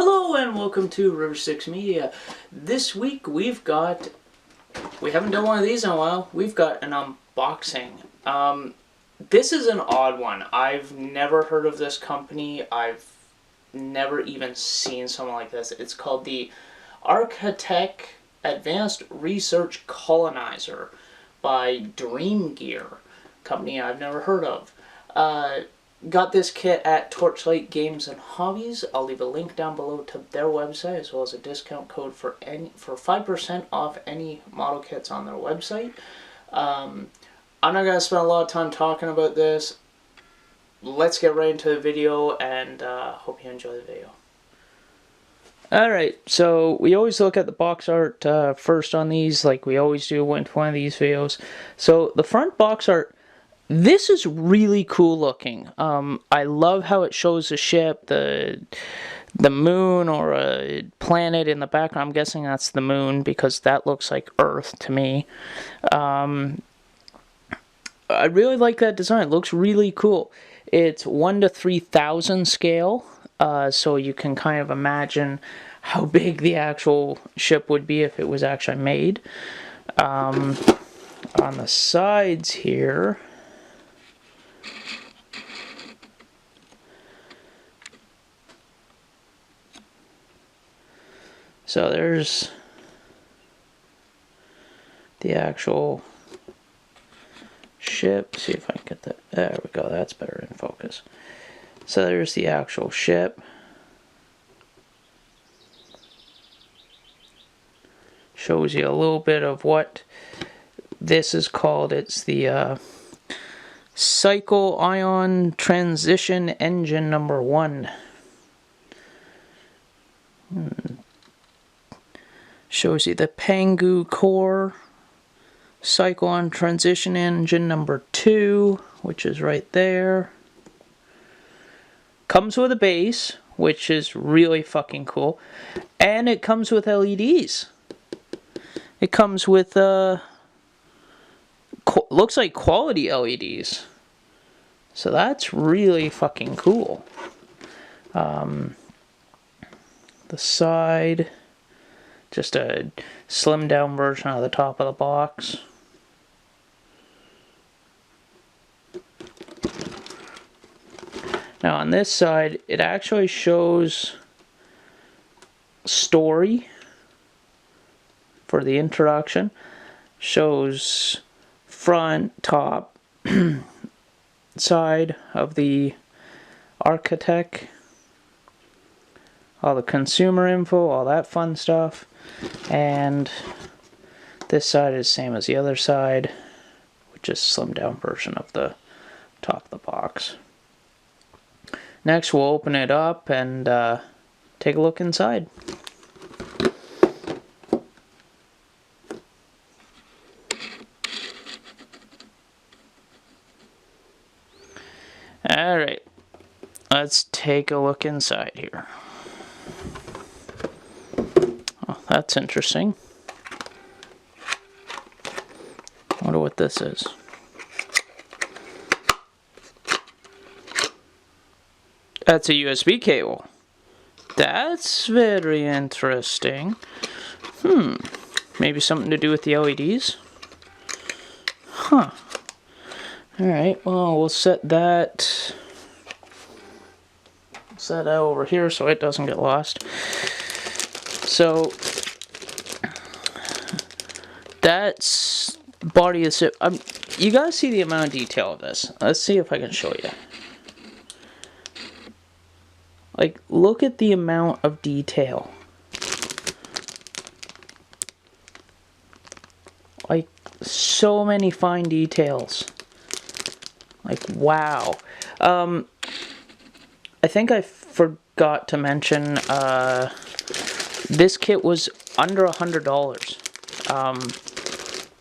Hello and welcome to River Styx Media. This week we haven't done one of these in a while, we've got an unboxing. This is an odd one. I've never heard of this company. I've never even seen something like this. It's called the Arkhitect Advanced Research Colonizer by Dream Gear, company I've never heard of. Got this kit at Torchlight Games and Hobbies. I'll leave a link down below to their website as well as a discount code for 5% off any model kits on their website. I'm not going to spend a lot of time talking about this. Let's get right into the video and hope you enjoy the video. Alright, so we always look at the box art first on these, like we always do with one of these videos. So the front box art, this is really cool looking. I love how it shows the ship, the moon or a planet in the background. I'm guessing that's the moon because that looks like Earth to me. I really like that design. It looks really cool. It's 1 to 3,000 scale, so you can kind of imagine how big the actual ship would be if it was actually made. On the sides here, so there's the actual ship. See if I can get that. There we go. That's better in focus. So there's the actual ship. Shows you a little bit of what this is called. It's the Cycle Ion Transition Engine number 1. Shows you the Pangu core, Cycle Ion Transition Engine number 2, which is right there. Comes with a base, which is really fucking cool. And it comes with LEDs. It comes with, looks like quality LEDs. So that's really fucking cool. The side, just a slimmed down version of the top of the box. Now on this side, it actually shows story for the introduction. Shows front, top, side of the Architect. All the consumer info, all that fun stuff. And this side is same as the other side, which is a slimmed down version of the top of the box. Next we'll open it up and take a look inside. Alright, let's take a look inside here. Oh, that's interesting. I wonder what this is. That's a USB cable. That's very interesting. Maybe something to do with the LEDs? Huh. Alright, well, we'll set that over here so it doesn't get lost. So, that's body of the ship. You gotta see the amount of detail of this. Let's see if I can show you. Like, look at the amount of detail. Like, so many fine details. Like, wow. I think I forgot to mention, this kit was under $100.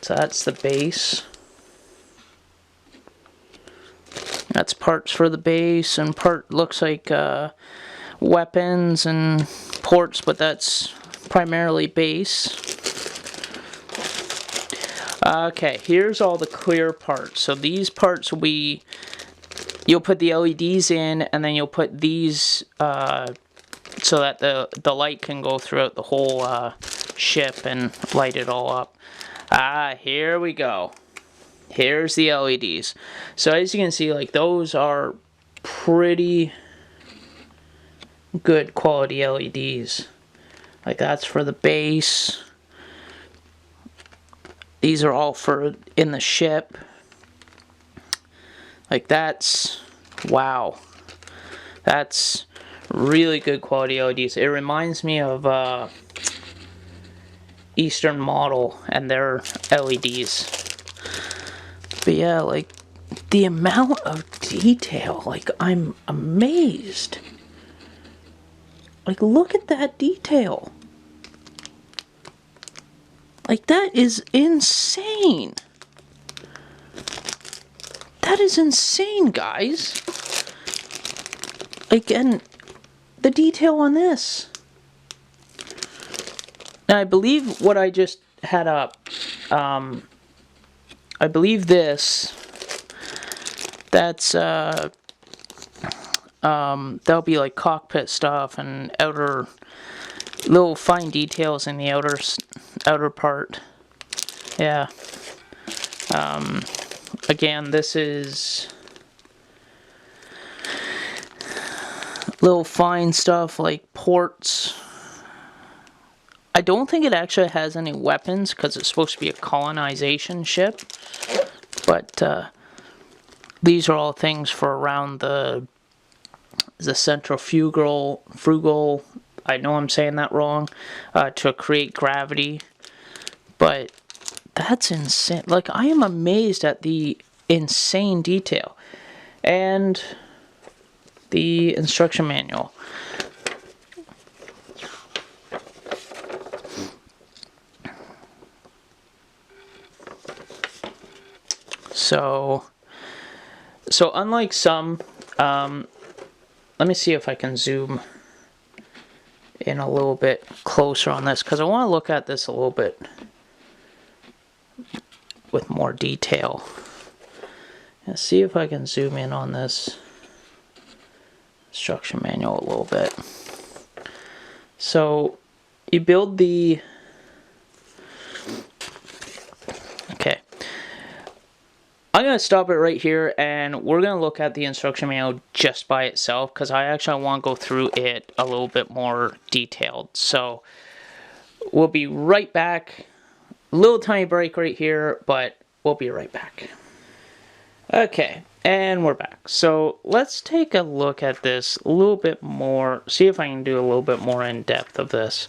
So that's the base. That's parts for the base, and part looks like weapons and ports, but that's primarily base. Okay, here's all the clear parts. So these parts you'll put the LEDs in, and then you'll put these so that the light can go throughout the whole ship and light it all up. Here we go. Here's the LEDs. So as you can see, like, those are pretty good quality LEDs. Like, that's for the base. These are all for in the ship. Like, that's, wow. That's really good quality LEDs. It reminds me of Eastern Model and their LEDs. But yeah, like, the amount of detail, like, I'm amazed. Like, look at that detail. Like, that is insane. That is insane, guys. Like, and the detail on this. Now, I believe what I just had up, I believe this, that's, that'll be like cockpit stuff and outer, little fine details in the outer part. Yeah. Again, this is little fine stuff like ports. I don't think it actually has any weapons because it's supposed to be a colonization ship. But these are all things for around the centrifugal, I know I'm saying that wrong, to create gravity. But that's insane. Like, I am amazed at the insane detail. And the instruction manual. So unlike some, let me see if I can zoom in a little bit closer on this, because I want to look at this a little bit with more detail. Let's see if I can zoom in on this instruction manual a little bit. So you build the, okay, I'm going to stop it right here, and we're going to look at the instruction manual just by itself, because I actually want to go through it a little bit more detailed. So we'll be right back. A little tiny break right here, but we'll be right back. Okay, and we're back. So let's take a look at this a little bit more, see if I can do a little bit more in depth of this.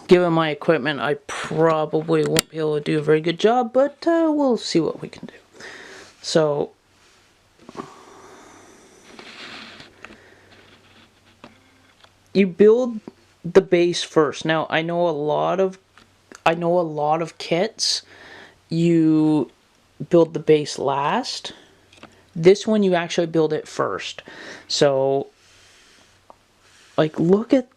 Given my equipment, I probably won't be able to do a very good job, but we'll see what we can do. So, you build the base first. Now, I know a lot of kits, you build the base last. This one, you actually build it first. So, like, look at,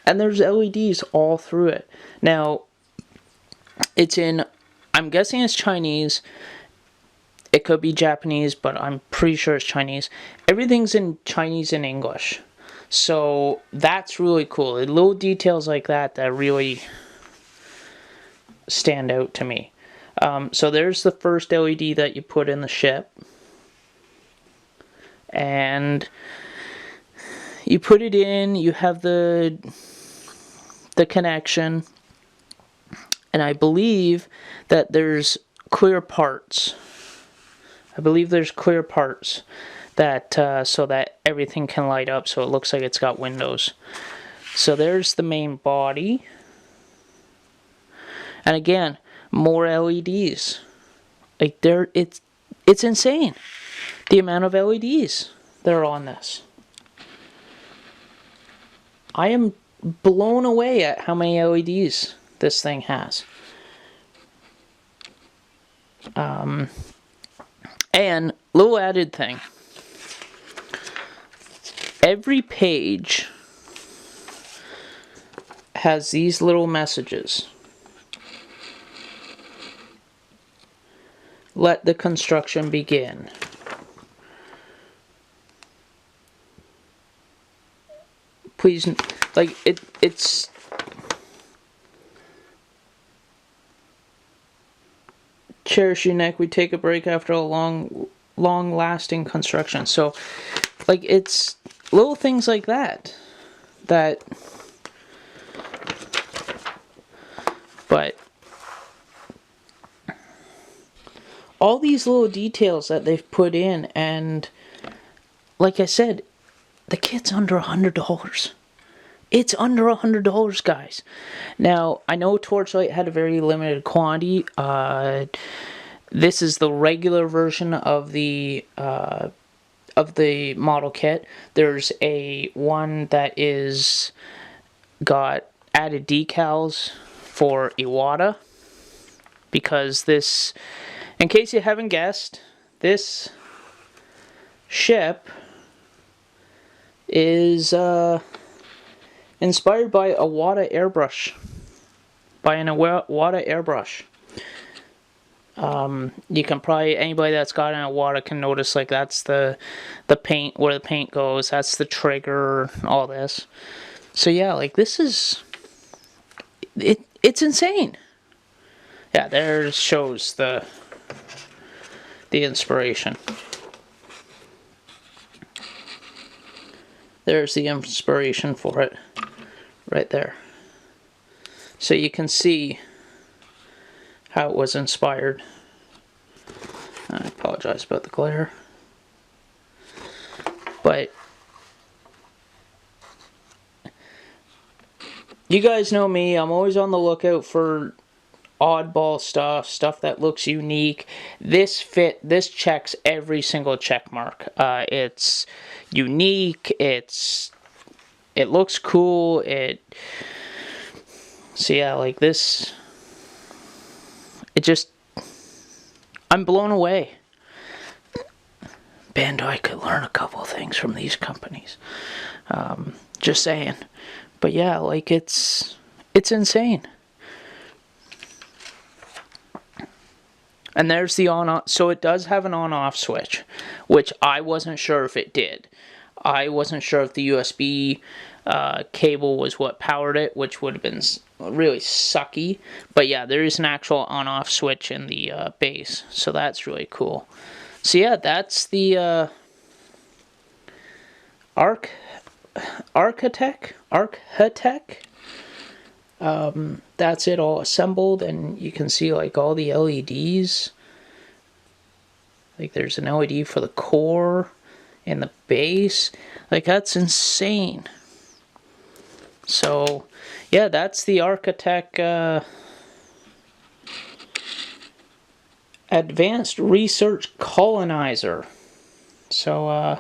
and there's LEDs all through it. Now, it's in, I'm guessing it's Chinese. It could be Japanese, but I'm pretty sure it's Chinese. Everything's in Chinese and English. So that's really cool. Little details like that that really stand out to me. So there's the first LED that you put in the ship. And you put it in, you have the connection, and I believe that there's clear parts. I believe there's clear parts that so that everything can light up, so it looks like it's got windows. So there's the main body, and again, more LEDs. Like, it's insane the amount of LEDs that are on this. I am blown away at how many LEDs this thing has. And little added thing. Every page has these little messages. Let the construction begin. please, like, it's... Cherish your neck. We take a break after a long-lasting construction. So, like, it's little things like that. But all these little details that they've put in, and like I said, the kit's under $100. It's under $100, guys. Now, I know Torchlight had a very limited quantity. This is the regular version of the model kit. There's a one that is got added decals for Iwata, because this, in case you haven't guessed, this ship is inspired by Iwata Airbrush. By an Iwata Airbrush. You can probably, anybody that's got an Iwata can notice, like, that's the paint, where the paint goes, that's the trigger, all this. So yeah, like, this is, it's insane. Yeah, there shows the inspiration. There's the inspiration for it, right there. So you can see how it was inspired. I apologize about the glare. But you guys know me, I'm always on the lookout for oddball stuff that looks unique. This checks every single check mark. It's unique, it looks cool, so yeah, like this, I'm blown away. Bandai could learn a couple things from these companies. Just saying. But yeah, like, it's insane. And there's the on-off. So it does have an on-off switch, which I wasn't sure if it did. I wasn't sure if the USB cable was what powered it, which would have been really sucky. But yeah, there is an actual on-off switch in the base, so that's really cool. So yeah, that's the Arkhitect. That's it all assembled, and you can see, like, all the LEDs. Like, there's an LED for the core and the base. Like, that's insane. So yeah, that's the Architect Advanced Research Colonizer. So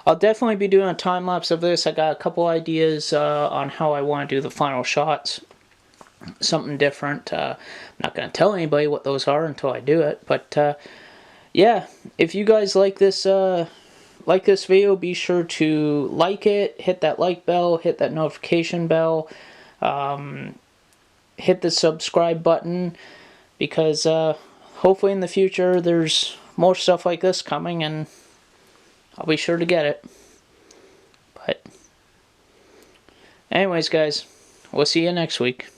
I'll definitely be doing a time lapse of this. I got a couple ideas on how I want to do the final shots. Something different. I'm not going to tell anybody what those are until I do it. But yeah, if you guys like this video, be sure to like it, hit that like bell, hit that notification bell, hit the subscribe button, because hopefully in the future there's more stuff like this coming, and I'll be sure to get it. But anyways, guys, we'll see you next week.